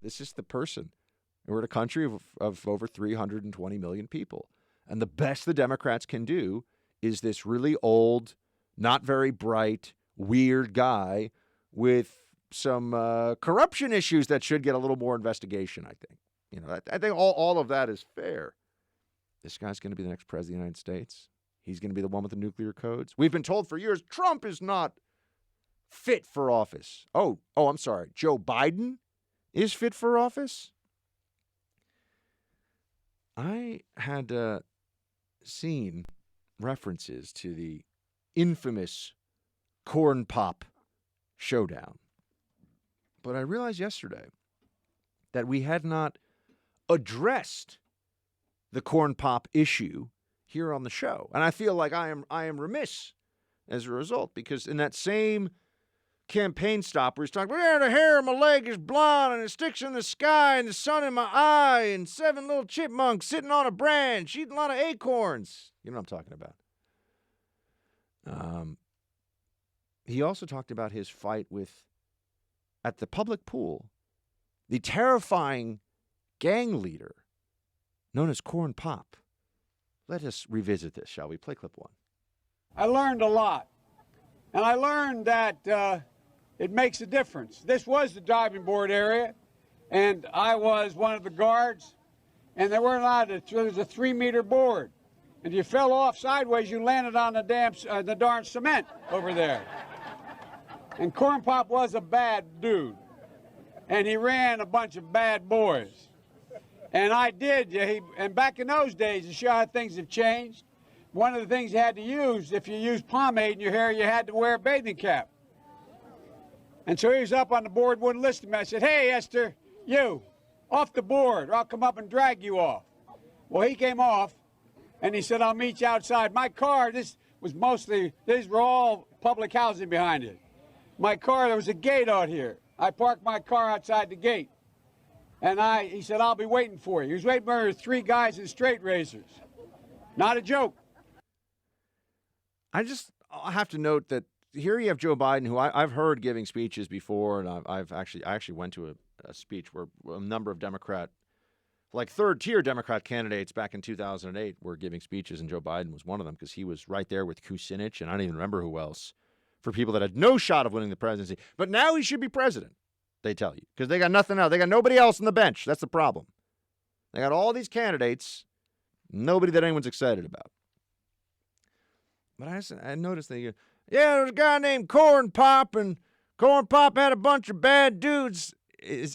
This is the person. And we're in a country of over 320 million people. And the best the Democrats can do is this really old, not very bright, weird guy with some corruption issues that should get a little more investigation, I think. I think all of that is fair. This guy's going to be the next president of the United States. He's going to be the one with the nuclear codes. We've been told for years Trump is not fit for office. Oh, I'm sorry. Joe Biden is fit for office? I had seen references to the infamous corn pop showdown. But I realized yesterday that we had not addressed the corn pop issue here on the show. And I feel like I am remiss as a result, because in that same campaign stop where he's talking about, the hair on my leg is blonde and it sticks in the sky and the sun in my eye and 7 little chipmunks sitting on a branch eating a lot of acorns. You know what I'm talking about. He also talked about his fight at the public pool, the terrifying gang leader known as Corn Pop. Let us revisit this, shall we? Play clip 1. I learned a lot. And I learned that it makes a difference. This was the diving board area, and I was one of the guards, and there weren't allowed to, there was a 3-meter board. And if you fell off sideways, you landed on the darn cement over there. And Corn Pop was a bad dude, and he ran a bunch of bad boys. And I did, and back in those days, to show how things have changed, one of the things you had to use, if you used pomade in your hair, you had to wear a bathing cap. And so he was up on the board, wouldn't listen to me. I said, hey, Esther, you, off the board, or I'll come up and drag you off. Well, he came off, and he said, I'll meet you outside. My car, these were all public housing behind it. My car, there was a gate out here. I parked my car outside the gate. And he said, I'll be waiting for you. He was waiting for 3 guys in straight razors. Not a joke. I have to note that here you have Joe Biden, who I've heard giving speeches before, and I actually went to a speech where a number of third-tier Democrat candidates back in 2008 were giving speeches, and Joe Biden was one of them because he was right there with Kucinich, and I don't even remember who else, for people that had no shot of winning the presidency. But now he should be president, they tell you, because they got nothing else. They got nobody else on the bench. That's the problem. They got all these candidates, nobody that anyone's excited about. But I noticed there was a guy named Corn Pop, and Corn Pop had a bunch of bad dudes.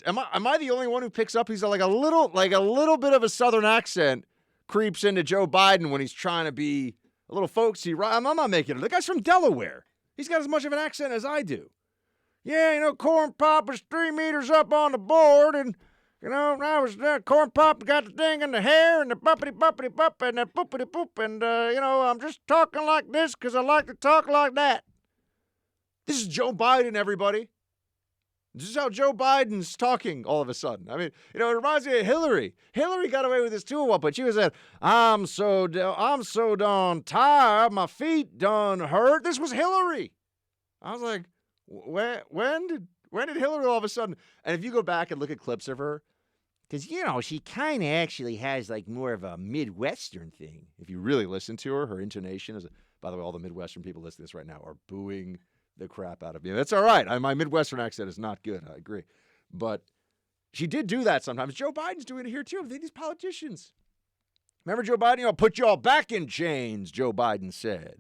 Am I the only one who picks up? He's like a little bit of a Southern accent creeps into Joe Biden when he's trying to be a little folksy. I'm not making it. The guy's from Delaware. He's got as much of an accent as I do. Yeah, Corn Pop was 3 meters up on the board, and I was Corn Pop got the thing in the hair and the buppity-buppity-bupp and the poopity-poop, and, I'm just talking like this because I like to talk like that. This is Joe Biden, everybody. This is how Joe Biden's talking all of a sudden. I mean, it reminds me of Hillary. Hillary got away with this too a while, but she was said, I'm so done tired, my feet done hurt. This was Hillary. I was like, when did Hillary all of a sudden? And if you go back and look at clips of her, because, she kind of actually has like more of a Midwestern thing. If you really listen to her intonation is, by the way, all the Midwestern people listening to this right now are booing the crap out of me. That's all right. My Midwestern accent is not good. I agree. But she did do that sometimes. Joe Biden's doing it here too. These politicians. Remember Joe Biden? I'll put you all back in chains, Joe Biden said.